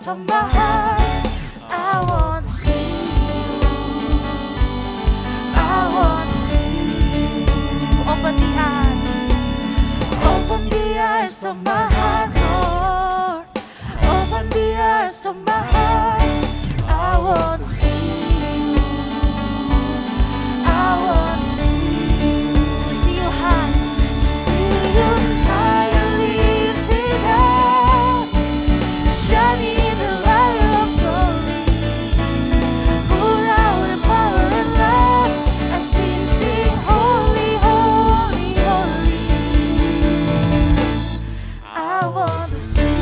persembahan. I want to see you. I want to see you. Open the eyes. Open the eyes of my heart, Lord. Open the eyes of my heart. I want to see you. I want to see you. See you high. See you high and lifted up, shining in the light of glory. Pour out the power and love as we sing holy, holy, holy. I want to see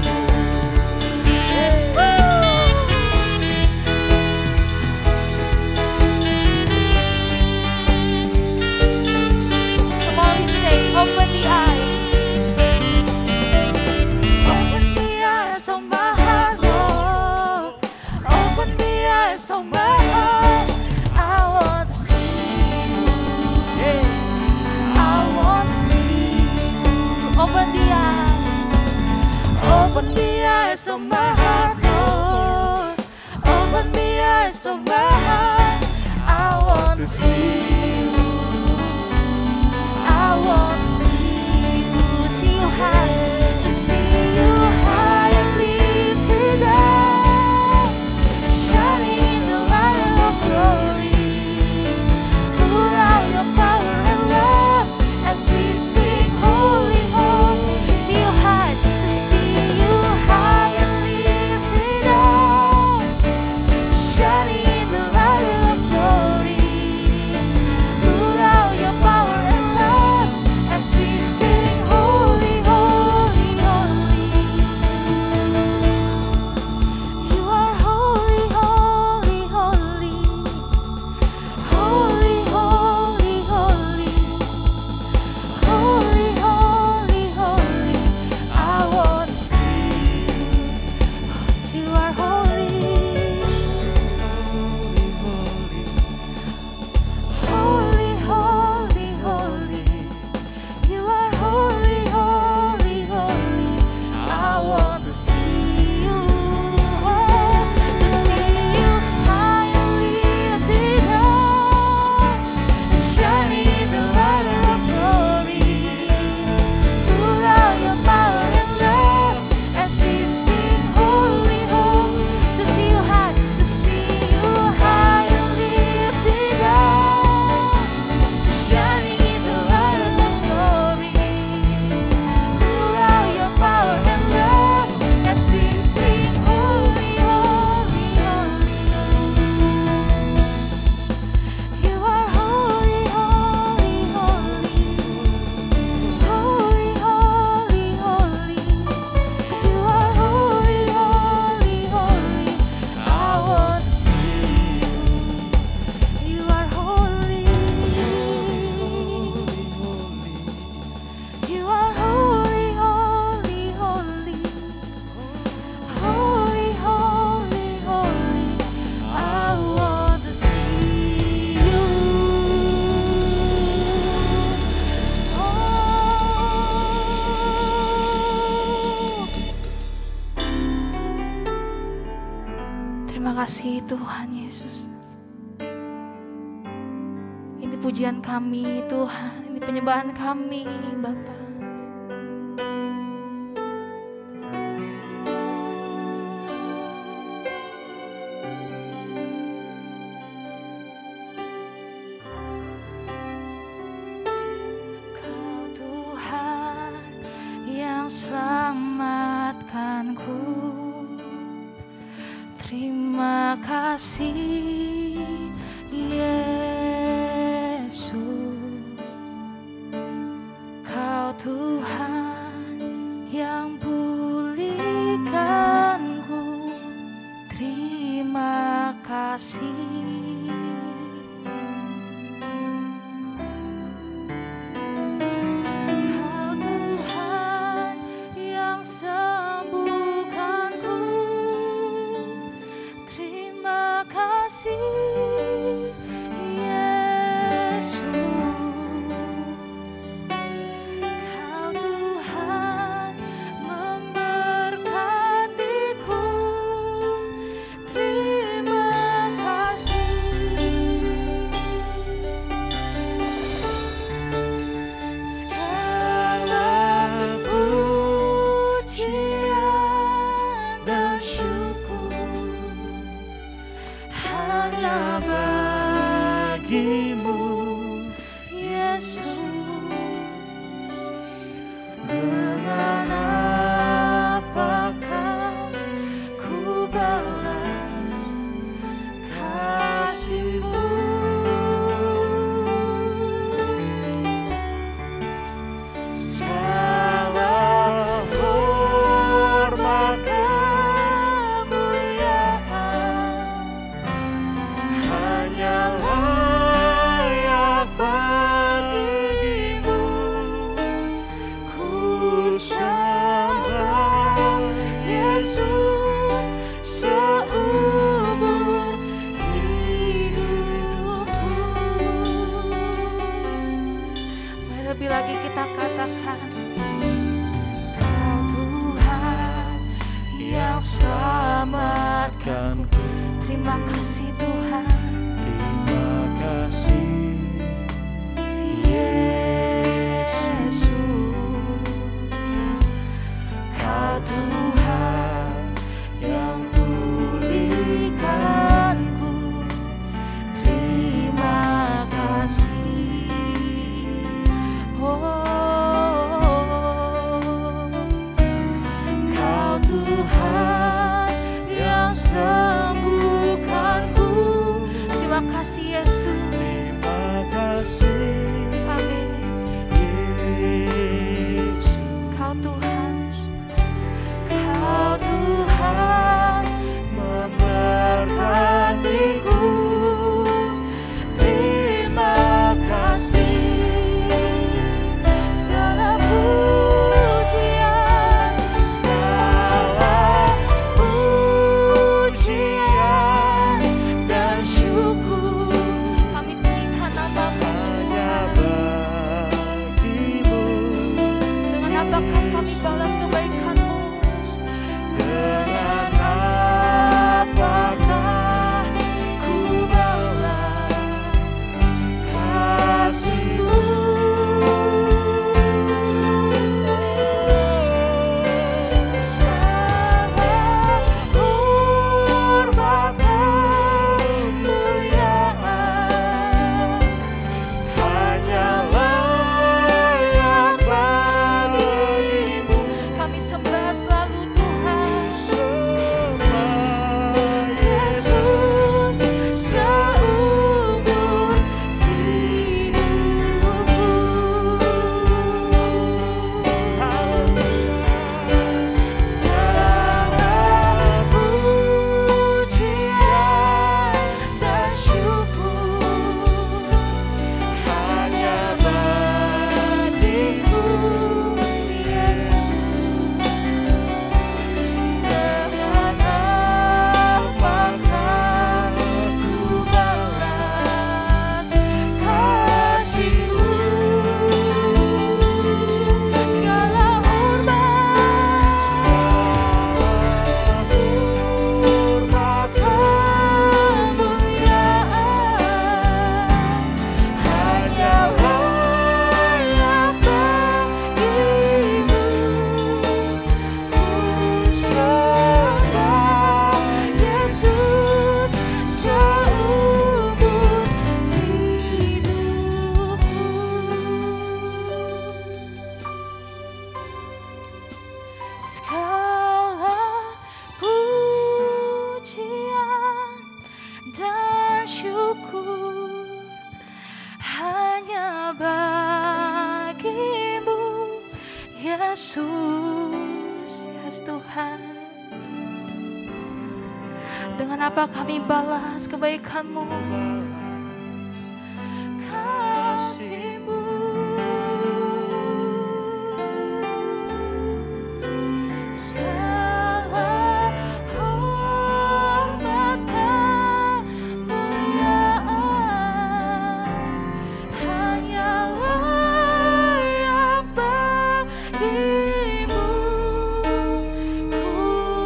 you. Come on, we say, open the eyes. Open the eyes of my heart, Lord. Open the eyes of my heart. I want to see you. I want to see you. Open the eyes. Open the eyes of my heart, Lord. Open the eyes of my heart. I want to see you. I want to see you. See you high. To see you high and lifted up, shining in the light of glory. Pour out your power and love as we sing holy, holy. See you high. To see you high and lifted up, shining in the light of glory. Pour out your power and love as we sing holy, holy, holy. You are holy, holy, holy. Holy, holy, holy. Holy, holy, holy. I want to see you. You are holy. Holy, holy, holy. You are holy, holy, holy. I want to see you. To see you high and lifted up, shining in the light of glory. Pour out your power and love as we sing holy, holy. To see you high, to see you high and lifted up, shining in the light of glory. Pour out your power and love as we sing holy, holy, holy. You are holy, holy, holy. Holy, holy, holy. 'Cause you are holy, holy, holy. I want to see you. You are holy. You are holy, holy, holy. Holy, holy, holy. I want to see you. Terima kasih Tuhan Yesus. Ini pujian kami Tuhan, ini penyembahan kami Bapa. Kau Tuhan yang selamatkanku. Terima kasih Yesus. Kau Tuhan yang pulihkanku. Terima kasih. Kau Tuhan yang sembuhkanku. Terima kasih Yesus. Kau Tuhan memberkatiku. sembuhkanku. Terima kasih Tuhan. Terima kasih Yesus, Kau Tuhan yang pulihkanku. Terima kasih. Kau Tuhan yang sembuhkanku. Terima kasih Yesus. terima kasih Amin. Yesus. Kau Tuhan, Kau Tuhan memberkatiku. Terima kasih. Segala pujian, segala pujian dan syukur kami tinggikan nama-Mu Hanya Tuhan. bagimu, Dengan apakah kami balas kebaikan-Mu? Dengan apakah ku balas kasih-Mu? Segala hormat kemuliaan hanya layak bagimu. Kami sembah selalu Tuhan. sembah Yesus seumur hidupku. Segala pujian dan syukur hanya bagimu, Yesus. Dengan apakah ku balas kasih-Mu? Segala hormat kemuliaan hanya layak bagimu. Ku sembah Yesus seumur hidupku. Segala pujian dan syukur hanya bagimu, Yesus. Yes Tuhan. Dengan apa kami balas kebaikan-Mu? Kasih-Mu. Segala hormat kemuliaan hanya layak bagimu. Ku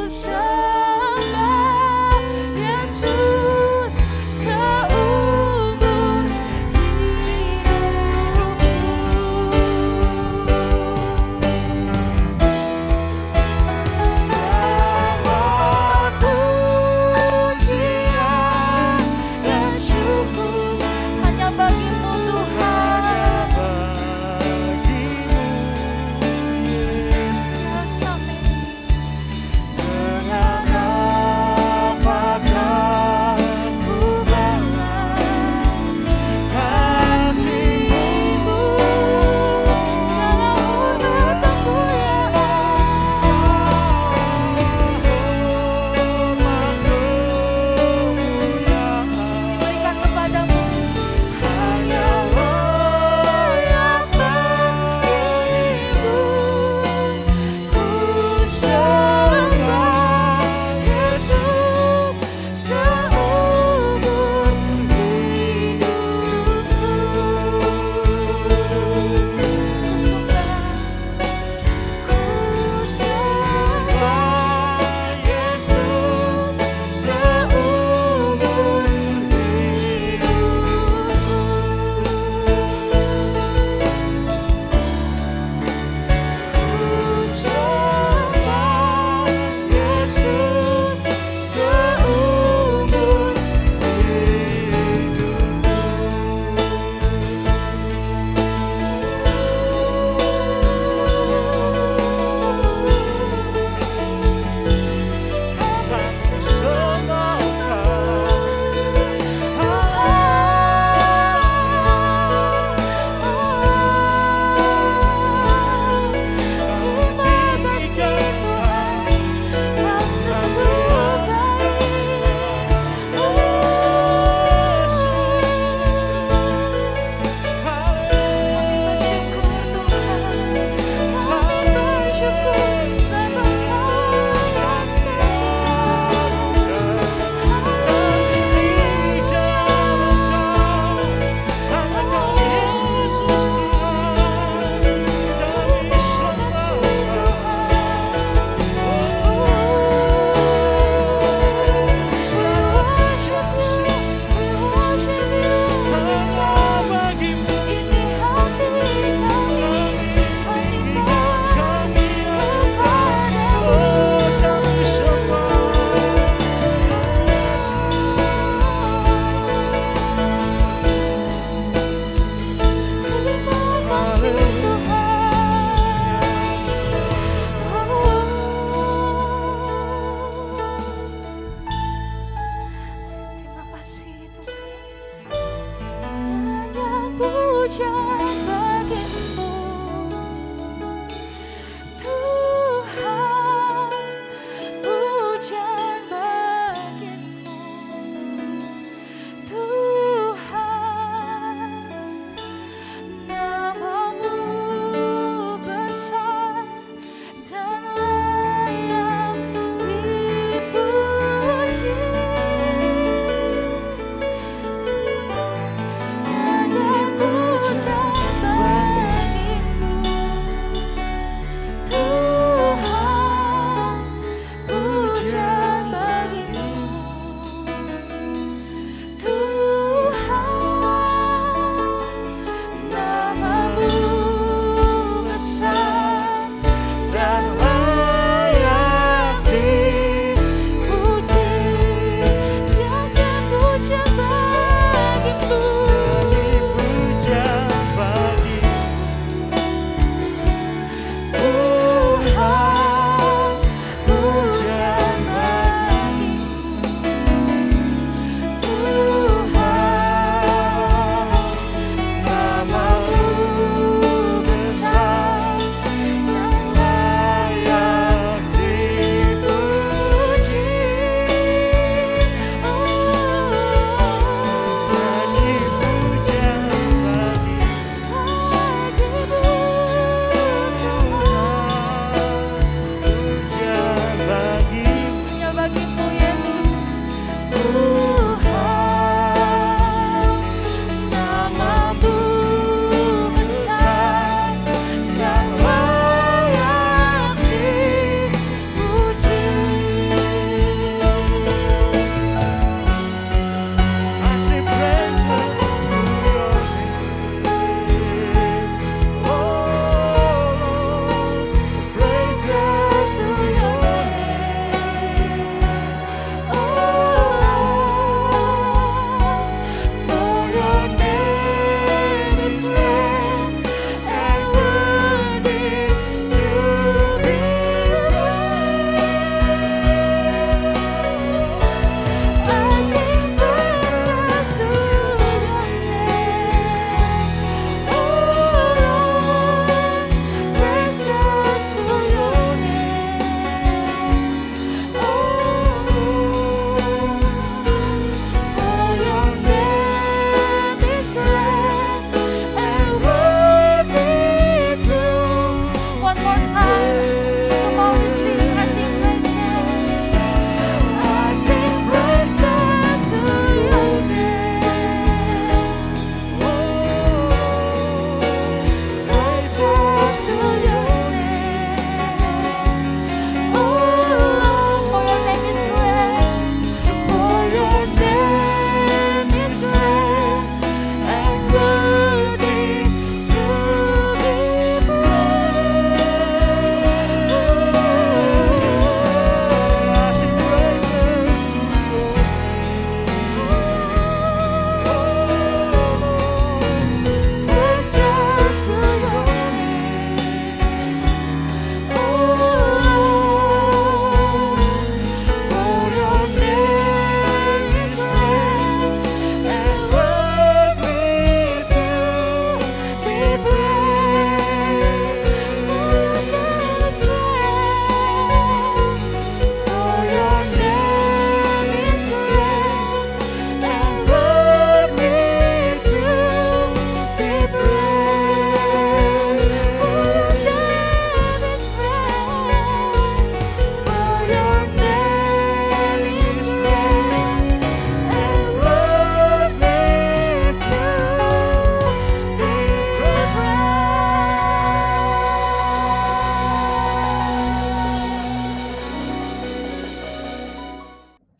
sembah Yesus seumur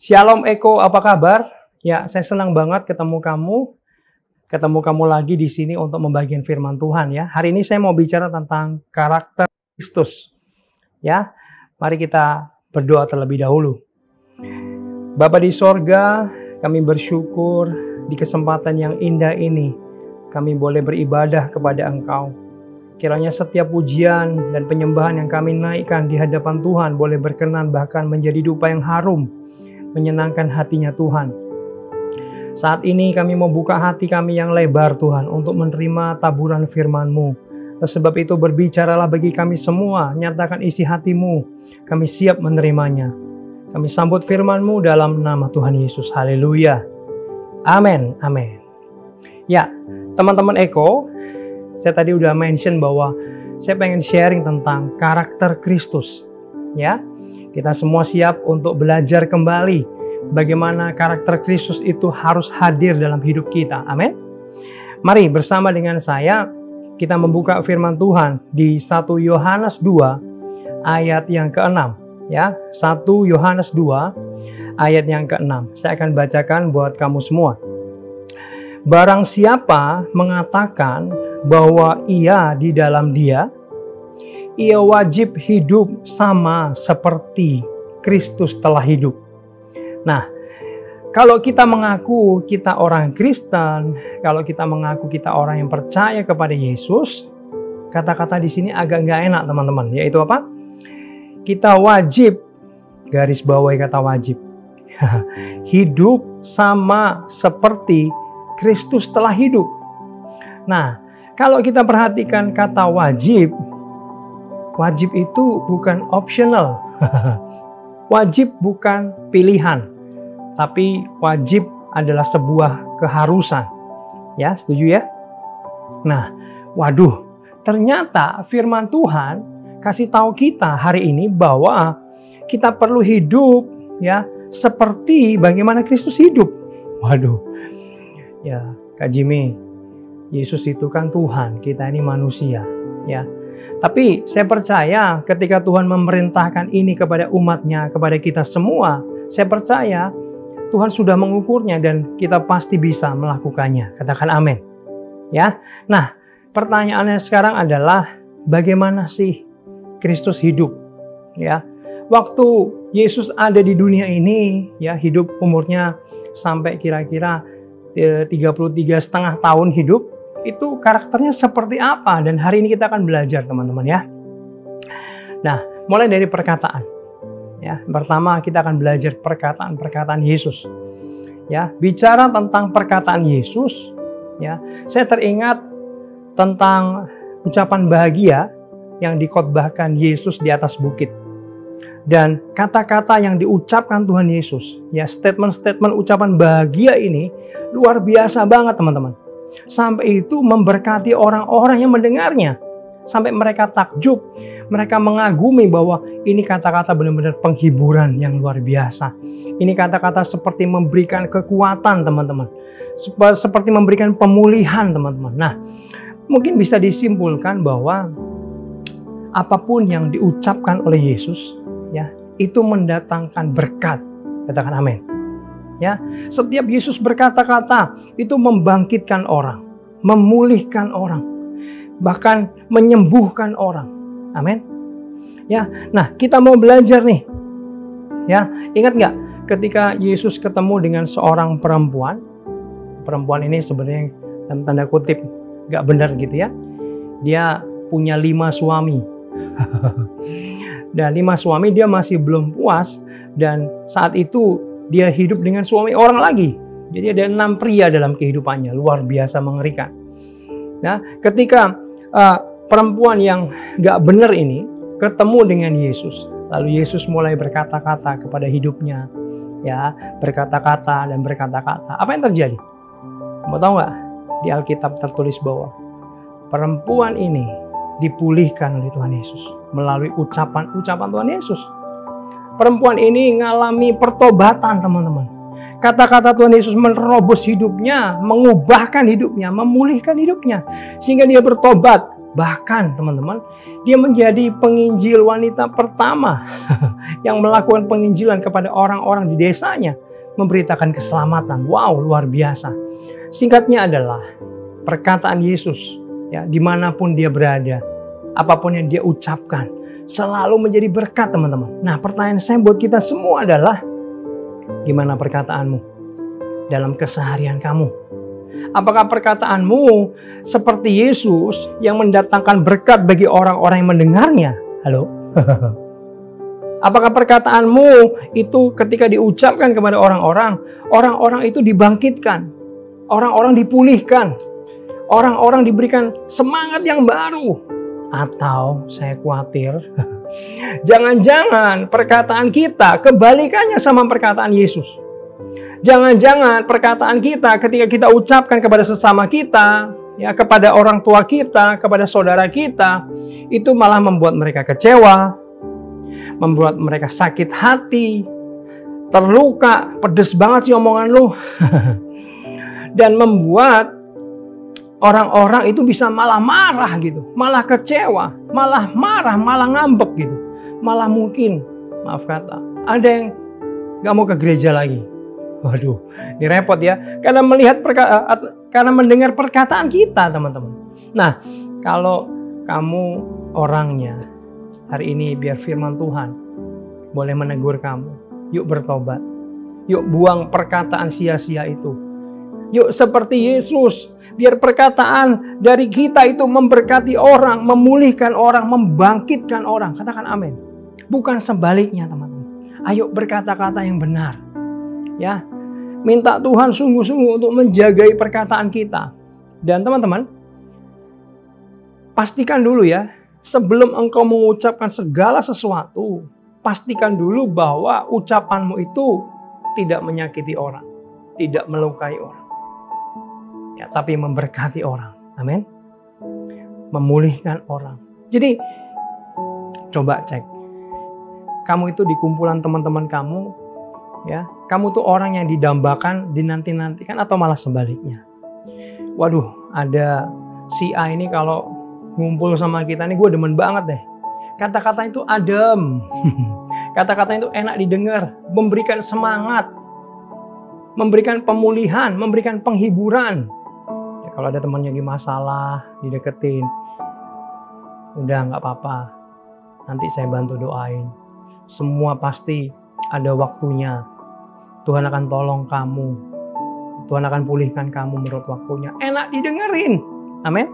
Shalom Eko, apa kabar? Ya, saya senang banget ketemu kamu lagi di sini untuk membagikan firman Tuhan ya. Hari ini saya mau bicara tentang karakter Kristus. Ya, mari kita berdoa terlebih dahulu. Bapa di sorga, kami bersyukur di kesempatan yang indah ini kami boleh beribadah kepada Engkau. Kiranya setiap pujian dan penyembahan yang kami naikkan di hadapan Tuhan boleh berkenan bahkan menjadi dupa yang harum, menyenangkan hatinya Tuhan. Saat ini kami mau buka hati kami yang lebar Tuhan untuk menerima taburan firman-Mu. Sebab itu berbicaralah bagi kami semua, nyatakan isi hati-Mu. Kami siap menerimanya. Kami sambut firman-Mu dalam nama Tuhan Yesus. Haleluya. Amin. Amin. Ya, teman-teman Eko, saya tadi udah mention bahwa saya pengen sharing tentang karakter Kristus. Ya, kita semua siap untuk belajar kembali bagaimana karakter Kristus itu harus hadir dalam hidup kita. Amin. Mari bersama dengan saya kita membuka firman Tuhan di 1 Yohanes 2 ayat yang ke-6. Ya, 1 Yohanes 2 ayat yang ke-6. Saya akan bacakan buat kamu semua. Barang siapa mengatakan bahwa ia di dalam Dia, ia wajib hidup sama seperti Kristus telah hidup. Nah, kalau kita mengaku kita orang Kristen, kalau kita mengaku kita orang yang percaya kepada Yesus, kata-kata di sini agak nggak enak teman-teman. Yaitu apa? Kita wajib, garis bawahi kata wajib, hidup sama seperti Kristus telah hidup. Nah, kalau kita perhatikan kata wajib, wajib itu bukan optional. Wajib bukan pilihan, tapi wajib adalah sebuah keharusan. Ya, setuju ya? Nah, waduh, ternyata firman Tuhan kasih tahu kita hari ini bahwa kita perlu hidup ya seperti bagaimana Kristus hidup. Waduh. Ya, Kak Jimmy, Yesus itu kan Tuhan, kita ini manusia, ya. Tapi saya percaya ketika Tuhan memerintahkan ini kepada umatnya, kepada kita semua, saya percaya Tuhan sudah mengukurnya dan kita pasti bisa melakukannya. Katakan amin. Ya. Nah, pertanyaannya sekarang adalah bagaimana sih Kristus hidup? Ya. Waktu Yesus ada di dunia ini, ya, hidup umurnya sampai kira-kira 33,5 tahun hidup, itu karakternya seperti apa? Dan hari ini kita akan belajar teman-teman ya. Nah, mulai dari perkataan. Ya, pertama kita akan belajar perkataan Yesus. Ya, bicara tentang perkataan Yesus, ya, saya teringat tentang ucapan bahagia yang dikhotbahkan Yesus di atas bukit. Dan kata-kata yang diucapkan Tuhan Yesus, ya, statement-statement ucapan bahagia ini luar biasa banget teman-teman. Sampai itu memberkati orang-orang yang mendengarnya. Sampai mereka takjub, mereka mengagumi bahwa ini kata-kata benar-benar penghiburan yang luar biasa. Ini kata-kata seperti memberikan kekuatan teman-teman. Seperti memberikan pemulihan teman-teman. Nah, mungkin bisa disimpulkan bahwa apapun yang diucapkan oleh Yesus, ya, itu mendatangkan berkat. Katakan amin. Ya, setiap Yesus berkata-kata itu membangkitkan orang, memulihkan orang, bahkan menyembuhkan orang. Amin. Ya, nah kita mau belajar nih. Ya, ingat nggak ketika Yesus ketemu dengan seorang perempuan? Perempuan ini sebenarnya dalam tanda kutip nggak benar gitu ya. Dia punya 5 suami. Dan 5 suami dia masih belum puas, dan saat itu dia hidup dengan suami orang lagi. Jadi ada 6 pria dalam kehidupannya, luar biasa mengerikan. Nah, ketika perempuan yang gak benar ini ketemu dengan Yesus, lalu Yesus mulai berkata-kata kepada hidupnya, ya, berkata-kata dan berkata-kata. Apa yang terjadi? Kamu tahu nggak? Di Alkitab tertulis bahwa perempuan ini dipulihkan oleh Tuhan Yesus melalui ucapan-ucapan Tuhan Yesus. Perempuan ini mengalami pertobatan teman-teman. Kata-kata Tuhan Yesus menerobos hidupnya, mengubahkan hidupnya, memulihkan hidupnya. Sehingga dia bertobat Bahkan teman-teman, dia menjadi penginjil wanita pertama yang melakukan penginjilan kepada orang-orang di desanya, memberitakan keselamatan. Wow, luar biasa. Singkatnya adalah perkataan Yesus, ya, dimanapun dia berada, apapun yang dia ucapkan, selalu menjadi berkat, teman-teman. Nah, pertanyaan saya buat kita semua adalah, gimana perkataanmu dalam keseharian kamu? Apakah perkataanmu seperti Yesus yang mendatangkan berkat bagi orang-orang yang mendengarnya? Halo? Apakah perkataanmu itu ketika diucapkan kepada orang-orang, orang-orang itu dibangkitkan, orang-orang dipulihkan, orang-orang diberikan semangat yang baru? Atau saya khawatir, jangan-jangan perkataan kita kebalikannya sama perkataan Yesus. Jangan-jangan perkataan kita ketika kita ucapkan kepada sesama kita, ya, kepada orang tua kita, kepada saudara kita, itu malah membuat mereka kecewa, membuat mereka sakit hati, terluka, pedes banget sih omongan lu. Dan membuat orang-orang itu bisa malah marah gitu, malah kecewa, malah marah, malah ngambek gitu. Malah mungkin, maaf kata, ada yang gak mau ke gereja lagi. Waduh, ini repot ya. Karena karena mendengar perkataan kita, teman-teman. Nah, kalau kamu orangnya hari ini biar firman Tuhan boleh menegur kamu. Yuk bertobat. Yuk buang perkataan sia-sia itu. Yuk seperti Yesus, biar perkataan dari kita itu memberkati orang, memulihkan orang, membangkitkan orang. Katakan amin. Bukan sebaliknya, teman-teman. Ayo berkata-kata yang benar. Ya, minta Tuhan sungguh-sungguh untuk menjagai perkataan kita. Dan teman-teman, pastikan dulu ya, sebelum engkau mengucapkan segala sesuatu, pastikan dulu bahwa ucapanmu itu tidak menyakiti orang, tidak melukai orang, ya, tapi memberkati orang. Amin. Memulihkan orang. Jadi, coba cek. Kamu itu di kumpulan teman-teman kamu, ya, kamu tuh orang yang didambakan, dinanti-nantikan, atau malah sebaliknya. Waduh, ada si A ini kalau ngumpul sama kita nih, gue demen banget deh. Kata-kata itu adem. Kata-kata itu enak didengar, memberikan semangat, memberikan pemulihan, memberikan penghiburan. Ya, kalau ada teman yang lagi masalah, dideketin, udah nggak apa-apa, nanti saya bantu doain. Semua pasti ada waktunya. Tuhan akan tolong kamu. Tuhan akan pulihkan kamu menurut waktunya. Enak didengerin. Amin.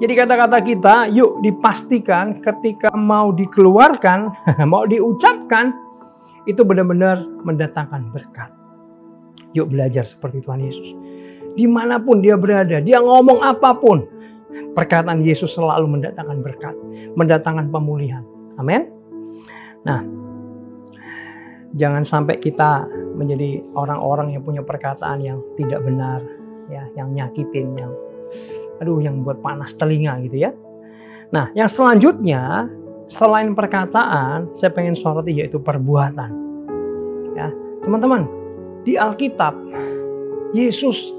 Jadi kata-kata kita yuk dipastikan ketika mau dikeluarkan, mau diucapkan, itu benar-benar mendatangkan berkat. Yuk belajar seperti Tuhan Yesus. Dimanapun dia berada, dia ngomong apapun, perkataan Yesus selalu mendatangkan berkat, mendatangkan pemulihan. Amin. Nah, jangan sampai kita menjadi orang-orang yang punya perkataan yang tidak benar, ya, yang nyakitin, yang buat panas telinga gitu ya. Nah, yang selanjutnya selain perkataan, saya pengen soroti yaitu perbuatan. Ya, teman-teman, di Alkitab Yesus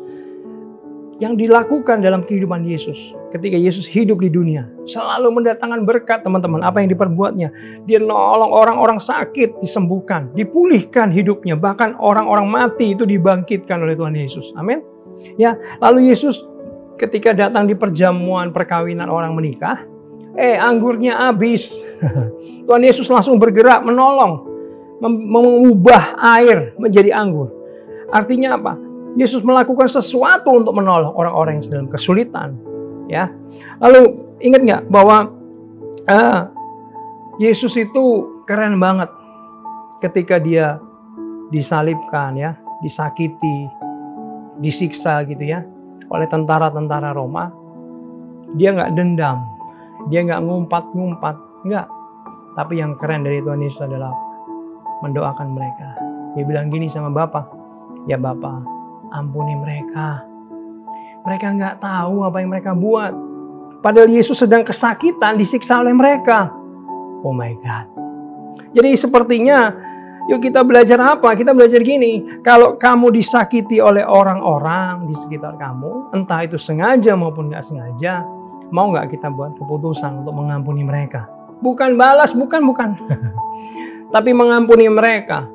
yang dilakukan dalam kehidupan Yesus ketika Yesus hidup di dunia selalu mendatangkan berkat, teman-teman. Apa yang diperbuatnya? Dia nolong orang-orang sakit disembuhkan, dipulihkan hidupnya, bahkan orang-orang mati itu dibangkitkan oleh Tuhan Yesus. Amin. Ya, lalu Yesus ketika datang di perjamuan perkawinan orang menikah, anggurnya habis. Tuhan Yesus langsung bergerak menolong, mengubah air menjadi anggur. Artinya apa? Yesus melakukan sesuatu untuk menolong orang-orang yang sedang kesulitan. Ya, lalu ingat nggak bahwa Yesus itu keren banget ketika dia disalibkan, ya, disakiti, disiksa gitu ya oleh tentara-tentara Roma. Dia nggak dendam, dia nggak ngumpat-ngumpat, nggak. Tapi yang keren dari Tuhan Yesus adalah mendoakan mereka. Dia bilang gini sama Bapa, ya Bapa, ampuni mereka. Mereka nggak tahu apa yang mereka buat. Padahal Yesus sedang kesakitan, disiksa oleh mereka. Oh my God. Jadi sepertinya, yuk kita belajar apa? Kita belajar gini. Kalau kamu disakiti oleh orang-orang di sekitar kamu, entah itu sengaja maupun nggak sengaja, Mau nggak kita buat keputusan untuk mengampuni mereka? Bukan balas, bukan. Tapi mengampuni mereka.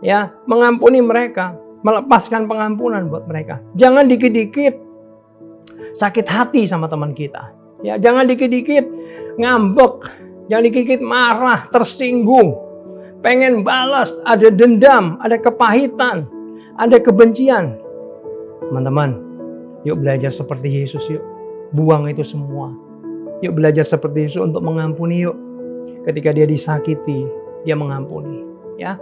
Ya, mengampuni mereka, melepaskan pengampunan buat mereka. Jangan dikit-dikit sakit hati sama teman kita. Ya, jangan dikit-dikit ngambek, jangan dikit-dikit marah, tersinggung, pengen balas, ada dendam, ada kepahitan, ada kebencian. Teman-teman, yuk belajar seperti Yesus yuk. Buang itu semua. Yuk belajar seperti Yesus untuk mengampuni yuk. Ketika dia disakiti, dia mengampuni. Ya.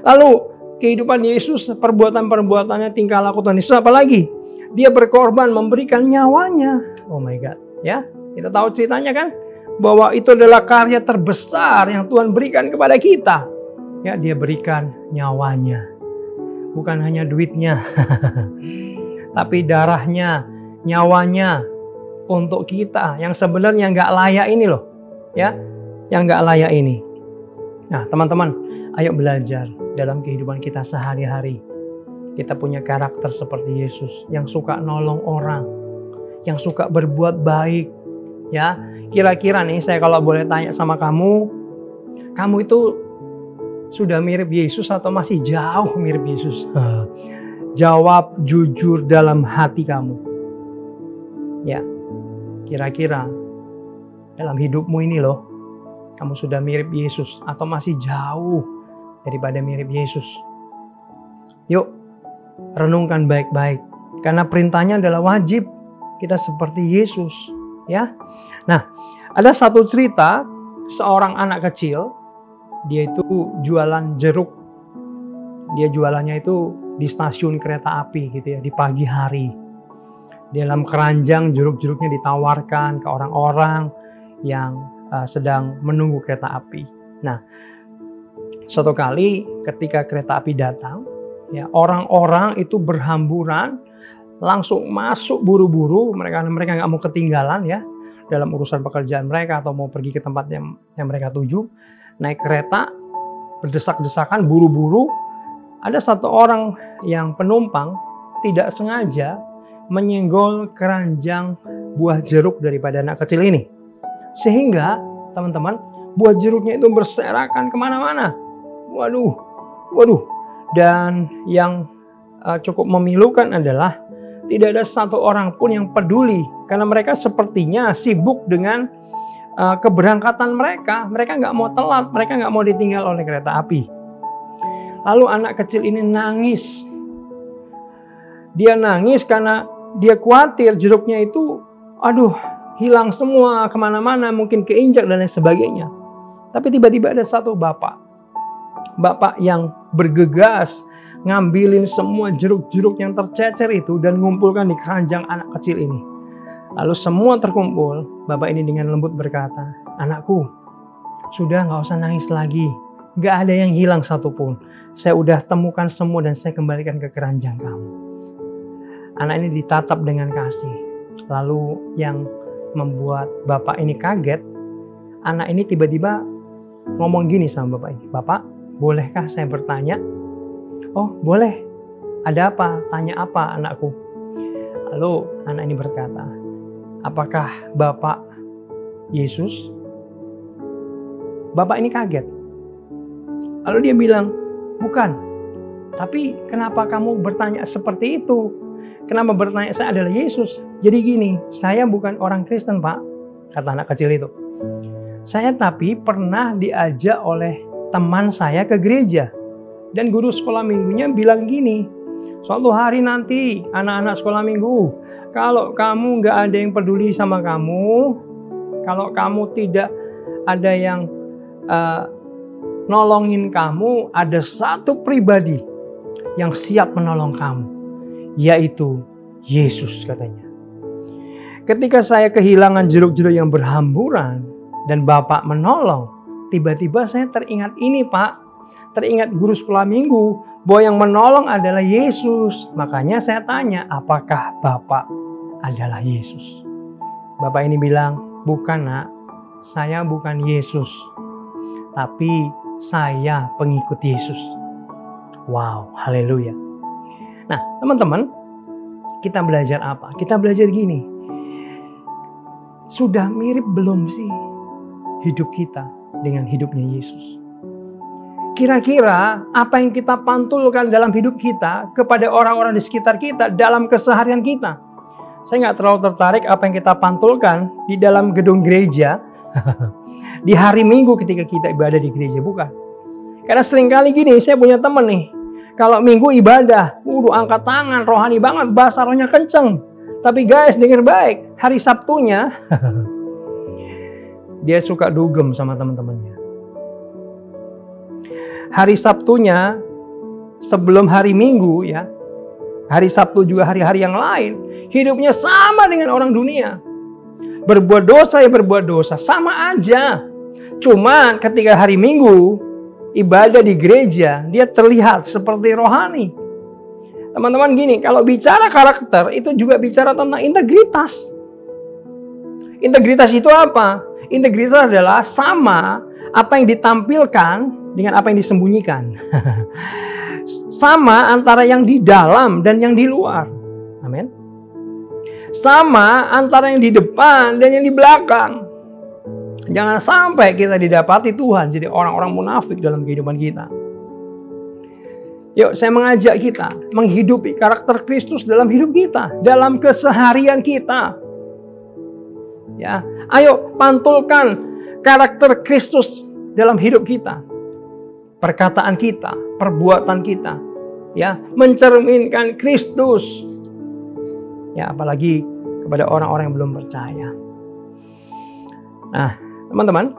Lalu kehidupan Yesus, perbuatan-perbuatannya, tingkah laku Tuhan Yesus apa lagi? Dia berkorban, memberikan nyawanya. Oh my God. Ya, kita tahu ceritanya kan? Bahwa itu adalah karya terbesar yang Tuhan berikan kepada kita. Ya, dia berikan nyawanya. Bukan hanya duitnya. Tapi darahnya, nyawanya untuk kita yang sebenarnya nggak layak ini loh. Ya, yang nggak layak ini. Nah, teman-teman, ayo belajar dalam kehidupan kita sehari-hari. Kita punya karakter seperti Yesus yang suka nolong orang, yang suka berbuat baik. Ya, kira-kira nih saya kalau boleh tanya sama kamu itu sudah mirip Yesus atau masih jauh mirip Yesus? Jawab jujur dalam hati kamu. Ya, kira-kira dalam hidupmu ini loh, kamu sudah mirip Yesus atau masih jauh daripada mirip Yesus? Yuk, renungkan baik-baik. Karena perintahnya adalah wajib kita seperti Yesus. Ya. Nah, ada satu cerita seorang anak kecil, dia itu jualan jeruk. Dia jualannya itu di stasiun kereta api gitu ya, di pagi hari. Dalam keranjang jeruk-jeruknya ditawarkan ke orang-orang yang sedang menunggu kereta api. Nah, suatu kali ketika kereta api datang, ya, orang-orang itu berhamburan langsung masuk buru-buru. Mereka nggak mau ketinggalan ya dalam urusan pekerjaan mereka atau mau pergi ke tempat yang mereka tuju. Naik kereta berdesak-desakan buru-buru. Ada satu orang yang penumpang tidak sengaja menyenggol keranjang buah jeruk daripada anak kecil ini. Sehingga teman-teman, buah jeruknya itu berserakan kemana-mana. Waduh. Dan yang cukup memilukan adalah tidak ada satu orang pun yang peduli. Karena mereka sepertinya sibuk dengan keberangkatan mereka. Mereka nggak mau telat, mereka nggak mau ditinggal oleh kereta api. Lalu anak kecil ini nangis. Dia nangis karena dia khawatir jeruknya itu, hilang semua kemana-mana, mungkin keinjak dan lain sebagainya. Tapi tiba-tiba ada satu bapak yang bergegas ngambilin semua jeruk-jeruk yang tercecer itu dan ngumpulkan di keranjang anak kecil ini. Lalu semua terkumpul, bapak ini dengan lembut berkata, "Anakku, sudah nggak usah nangis lagi. Nggak ada yang hilang satupun. Saya udah temukan semua dan saya kembalikan ke keranjang kamu." Anak ini ditatap dengan kasih. Lalu yang membuat bapak ini kaget, anak ini tiba-tiba ngomong gini sama bapak ini, "Bapak, bolehkah saya bertanya?" "Oh, boleh. Ada apa? Tanya apa, anakku?" Lalu anak ini berkata, "Apakah Bapak Yesus?" Bapak ini kaget. Lalu dia bilang, "Bukan. Tapi kenapa kamu bertanya seperti itu? Kenapa bertanya saya adalah Yesus?" "Jadi gini, saya bukan orang Kristen, Pak," kata anak kecil itu. "Saya tapi pernah diajak oleh teman saya ke gereja. Dan guru sekolah minggunya bilang gini, suatu hari nanti anak-anak sekolah minggu, kalau kamu nggak ada yang peduli sama kamu, kalau kamu tidak ada yang nolongin kamu, ada satu pribadi yang siap menolong kamu, yaitu Yesus," katanya. Ketika saya kehilangan jeruk-jeruk yang berhamburan dan Bapak menolong, tiba-tiba saya teringat ini, Pak. Teringat guru sekolah minggu bahwa yang menolong adalah Yesus. Makanya saya tanya, apakah Bapak adalah Yesus? Bapak ini bilang, "Bukan, Nak. Saya bukan Yesus. Tapi saya pengikut Yesus." Wow, haleluya. Nah, teman-teman, kita belajar apa? Kita belajar gini. Sudah mirip belum sih hidup kita dengan hidupnya Yesus? Kira-kira apa yang kita pantulkan dalam hidup kita kepada orang-orang di sekitar kita dalam keseharian kita? Saya nggak terlalu tertarik apa yang kita pantulkan di dalam gedung gereja di hari Minggu ketika kita ibadah di gereja, bukan. Karena seringkali gini, saya punya temen nih, kalau Minggu ibadah, angkat tangan, rohani banget, bahasa rohnya kenceng. Tapi guys, dengar baik, hari Sabtunya dia suka dugem sama teman-temannya. Hari Sabtunya sebelum hari Minggu ya, hari Sabtu juga hari-hari yang lain, hidupnya sama dengan orang dunia. Berbuat dosa ya berbuat dosa, sama aja. Cuman ketika hari Minggu ibadah di gereja, dia terlihat seperti rohani. Teman-teman gini, kalau bicara karakter itu juga bicara tentang integritas. Integritas itu apa? Integritas adalah sama apa yang ditampilkan dengan apa yang disembunyikan. Sama antara yang di dalam dan yang di luar. Amin. Sama antara yang di depan dan yang di belakang. Jangan sampai kita didapati Tuhan jadi orang-orang munafik dalam kehidupan kita. Yuk, saya mengajak kita menghidupi karakter Kristus dalam hidup kita, dalam keseharian kita. Ya, ayo pantulkan karakter Kristus dalam hidup kita. Perkataan kita, perbuatan kita, ya, mencerminkan Kristus. Ya, apalagi kepada orang-orang yang belum percaya. Nah, teman-teman,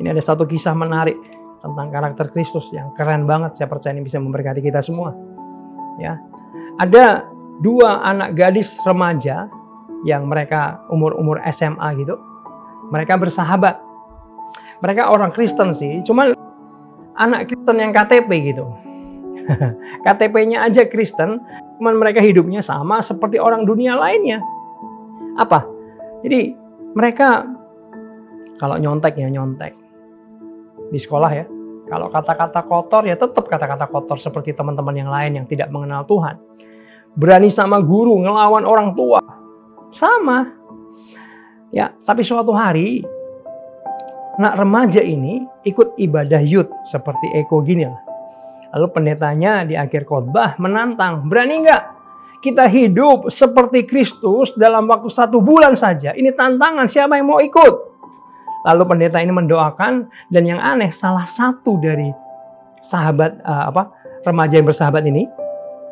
ini ada satu kisah menarik tentang karakter Kristus yang keren banget. Saya percaya ini bisa memberkati kita semua. Ya, ada dua anak gadis remaja yang mereka umur SMA gitu. Mereka bersahabat. Mereka orang Kristen sih, cuman anak Kristen yang KTP gitu. KTP-nya aja Kristen, cuman mereka hidupnya sama seperti orang dunia lainnya. Apa? Jadi mereka kalau nyontek ya nyontek di sekolah ya. Kalau kata-kata kotor ya tetap kata-kata kotor seperti teman-teman yang lain yang tidak mengenal Tuhan. Berani sama guru, ngelawan orang tua. Sama. Ya, tapi suatu hari anak remaja ini ikut ibadah youth seperti Eko gini lah. Lalu pendetanya di akhir khotbah menantang, berani nggak kita hidup seperti Kristus dalam waktu 1 bulan saja? Ini tantangan, siapa yang mau ikut? Lalu pendeta ini mendoakan, dan yang aneh salah satu dari sahabat remaja yang bersahabat ini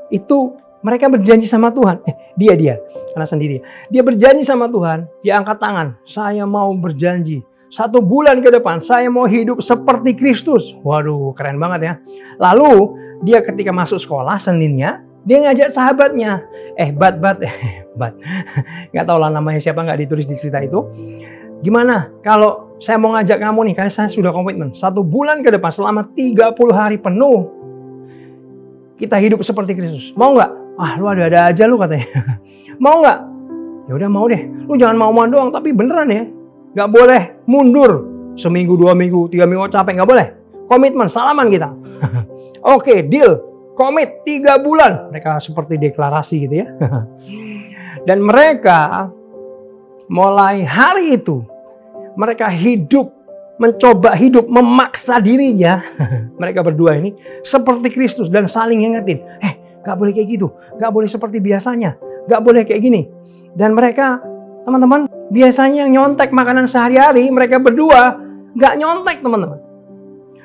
itu mereka berjanji sama Tuhan. Dia karena sendiri. Dia berjanji sama Tuhan, dia angkat tangan, saya mau berjanji 1 bulan ke depan saya mau hidup seperti Kristus. Waduh, keren banget ya. Lalu dia ketika masuk sekolah Seninnya, dia ngajak sahabatnya. Bat. Nggak tahu lah namanya siapa, nggak ditulis di cerita itu. Gimana kalau saya mau ngajak kamu nih, karena saya sudah komitmen 1 bulan ke depan selama 30 hari penuh kita hidup seperti Kristus. Mau nggak? Lu ada aja lu katanya. Mau nggak? Ya udah mau deh. Lu jangan mau-mau doang, tapi beneran ya. Nggak boleh mundur 1 minggu, 2 minggu, 3 minggu capek, nggak boleh. Komitmen, salaman kita. Oke, deal. Komit 3 bulan. Mereka seperti deklarasi gitu ya. Dan mereka mulai hari itu mereka mencoba hidup, memaksa dirinya. Mereka berdua ini seperti Kristus dan saling ingetin. Gak boleh kayak gitu, gak boleh seperti biasanya, gak boleh kayak gini. Dan mereka, teman-teman, biasanya yang nyontek makanan sehari-hari, mereka berdua gak nyontek, teman-teman.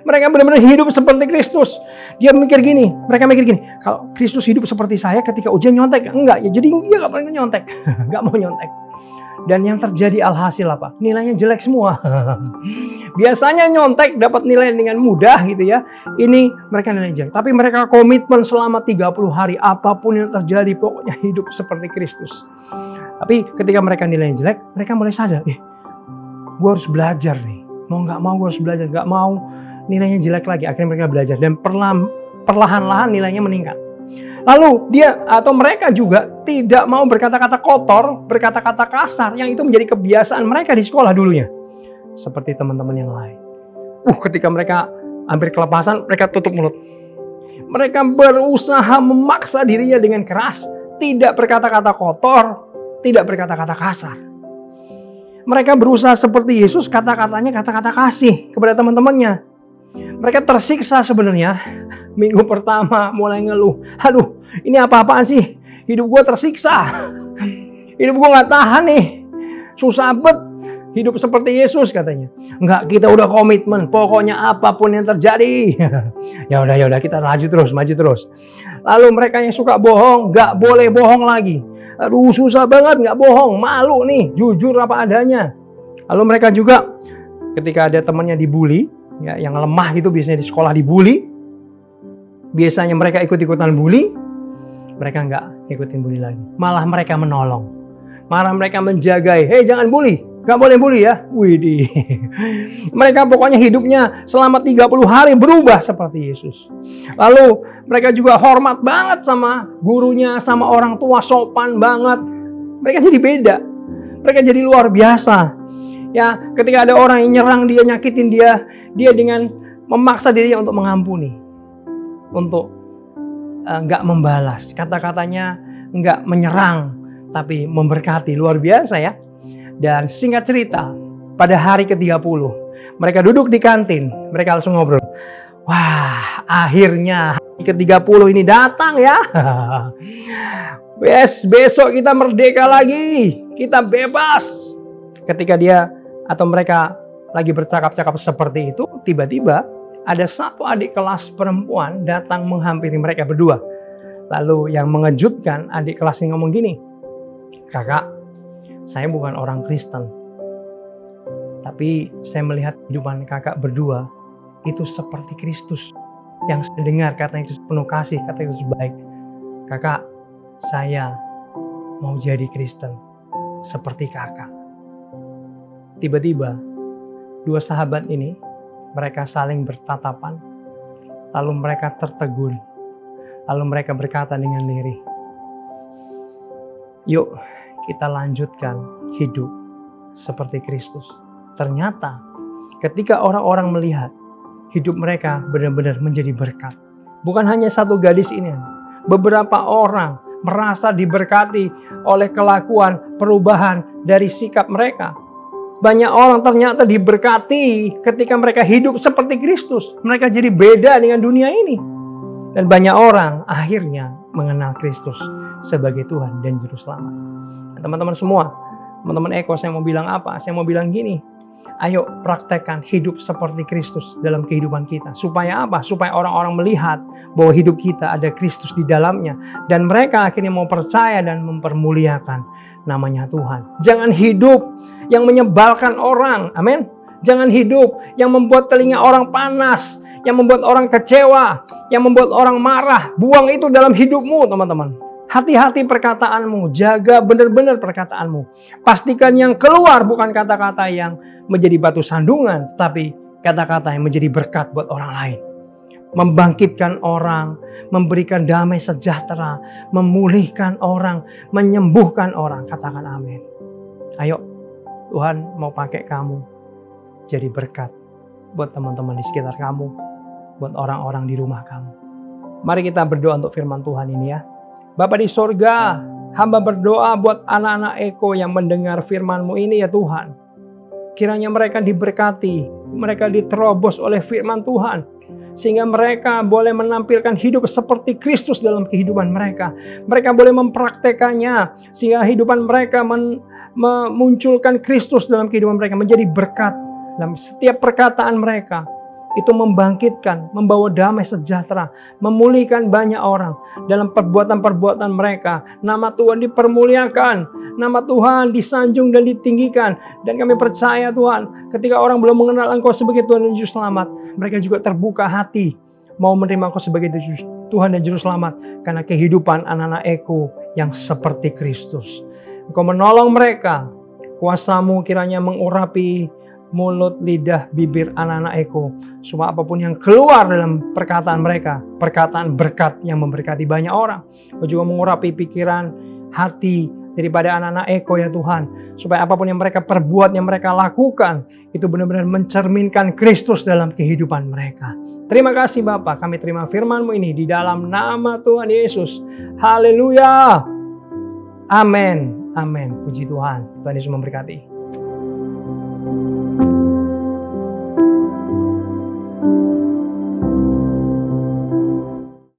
Mereka benar-benar hidup seperti Kristus. Mereka mikir gini, kalau Kristus hidup seperti saya ketika ujian nyontek, enggak ya, jadi dia gak boleh nyontek, gak mau nyontek. Dan yang terjadi alhasil apa? Nilainya jelek semua. Biasanya nyontek dapat nilai dengan mudah gitu ya. Ini mereka nilai jelek. Tapi mereka komitmen selama 30 hari. Apapun yang terjadi, pokoknya hidup seperti Kristus. Tapi ketika mereka nilainya jelek, mereka mulai sadar. Gue harus belajar nih. Mau gak mau gue harus belajar. Gak mau nilainya jelek lagi. Akhirnya mereka belajar. Dan perlahan-lahan nilainya meningkat. Lalu mereka juga tidak mau berkata-kata kotor, berkata-kata kasar, yang itu menjadi kebiasaan mereka di sekolah dulunya. Seperti teman-teman yang lain. Ketika mereka hampir kelepasan, mereka tutup mulut. Mereka berusaha memaksa dirinya dengan keras, tidak berkata-kata kotor, tidak berkata-kata kasar. Mereka berusaha seperti Yesus, kata-katanya kata-kata kasih kepada teman-temannya. Mereka tersiksa sebenarnya. Minggu pertama mulai ngeluh. Aduh, ini apa-apaan sih? Hidup gue tersiksa. Hidup gue gak tahan nih. Susah bet. Hidup seperti Yesus katanya. Enggak, kita udah komitmen. Pokoknya apapun yang terjadi. Ya udah kita maju terus. Lalu mereka yang suka bohong, gak boleh bohong lagi. Aduh, susah banget gak bohong. Malu nih, jujur apa adanya. Lalu mereka juga ketika ada temannya dibully, ya, yang lemah itu biasanya di sekolah dibully. Biasanya mereka ikut-ikutan bully. Mereka nggak ikutin bully lagi. Malah mereka menolong. Malah mereka menjagai. Hei, jangan bully. Nggak boleh bully ya. Widih. Mereka pokoknya hidupnya selama 30 hari berubah seperti Yesus. Lalu mereka juga hormat banget sama gurunya, sama orang tua, sopan banget. Mereka jadi beda. Mereka jadi luar biasa. Ya, ketika ada orang yang nyerang dia, nyakitin dia dengan memaksa dirinya untuk mengampuni. Untuk nggak membalas. Kata-katanya nggak menyerang, tapi memberkati. Luar biasa ya. Dan singkat cerita, pada hari ke-30, mereka duduk di kantin. Mereka langsung ngobrol. Wah, akhirnya hari ke-30 ini datang ya. Besok kita merdeka lagi. Kita bebas. Ketika dia atau mereka lagi bercakap-cakap seperti itu, tiba-tiba ada satu adik kelas perempuan datang menghampiri mereka berdua. Lalu yang mengejutkan, adik kelas ini ngomong gini, "Kakak, saya bukan orang Kristen, tapi saya melihat kehidupan kakak berdua itu seperti Kristus. Yang saya dengar katanya itu penuh kasih, katanya itu baik. Kakak, saya mau jadi Kristen seperti kakak." Tiba-tiba dua sahabat ini, mereka saling bertatapan, lalu mereka tertegun, lalu mereka berkata dengan lirih, "Yuk kita lanjutkan hidup seperti Kristus." Ternyata ketika orang-orang melihat hidup mereka benar-benar menjadi berkat. Bukan hanya satu gadis ini, beberapa orang merasa diberkati oleh kelakuan perubahan dari sikap mereka. Banyak orang ternyata diberkati ketika mereka hidup seperti Kristus. Mereka jadi beda dengan dunia ini. Dan banyak orang akhirnya mengenal Kristus sebagai Tuhan dan Juru Selamat. Nah, teman-teman semua, teman-teman Eko, saya mau bilang apa? Saya mau bilang gini, ayo praktekkan hidup seperti Kristus dalam kehidupan kita. Supaya apa? Supaya orang-orang melihat bahwa hidup kita ada Kristus di dalamnya. Dan mereka akhirnya mau percaya dan mempermuliakan namanya Tuhan. Jangan hidup yang menyebalkan orang. Amin. Jangan hidup yang membuat telinga orang panas, yang membuat orang kecewa, yang membuat orang marah. Buang itu dalam hidupmu, teman-teman. Hati-hati perkataanmu, jaga benar-benar perkataanmu. Pastikan yang keluar bukan kata-kata yang menjadi batu sandungan, tapi kata-kata yang menjadi berkat buat orang lain. Membangkitkan orang, memberikan damai sejahtera, memulihkan orang, menyembuhkan orang. Katakan amin. Ayo, Tuhan mau pakai kamu jadi berkat buat teman-teman di sekitar kamu, buat orang-orang di rumah kamu. Mari kita berdoa untuk firman Tuhan ini ya. Bapa di sorga, hamba berdoa buat anak-anak Eko yang mendengar firman-Mu ini ya Tuhan. Kiranya mereka diberkati, mereka diterobos oleh firman Tuhan. Sehingga mereka boleh menampilkan hidup seperti Kristus dalam kehidupan mereka. Mereka boleh mempraktekannya sehingga kehidupan mereka memunculkan Kristus dalam kehidupan mereka. Menjadi berkat dalam setiap perkataan mereka. Itu membangkitkan, membawa damai sejahtera, memulihkan banyak orang dalam perbuatan-perbuatan mereka. Nama Tuhan dipermuliakan, nama Tuhan disanjung dan ditinggikan. Dan kami percaya Tuhan, ketika orang belum mengenal Engkau sebagai Tuhan dan Juru Selamat, mereka juga terbuka hati mau menerima Engkau sebagai Tuhan dan Juru Selamat karena kehidupan anak-anak Eko yang seperti Kristus. Engkau menolong mereka, kuasa-Mu kiranya mengurapi mulut, lidah, bibir anak-anak Eko, supaya apapun yang keluar dalam perkataan mereka, perkataan berkat yang memberkati banyak orang. Engkau juga mengurapi pikiran, hati daripada anak-anak Eko ya Tuhan, supaya apapun yang mereka perbuat, yang mereka lakukan, itu benar-benar mencerminkan Kristus dalam kehidupan mereka. Terima kasih Bapa, kami terima firman-Mu ini di dalam nama Tuhan Yesus. Haleluya. Amin. Amin. Puji Tuhan. Tuhan Yesus memberkati. Tuhan.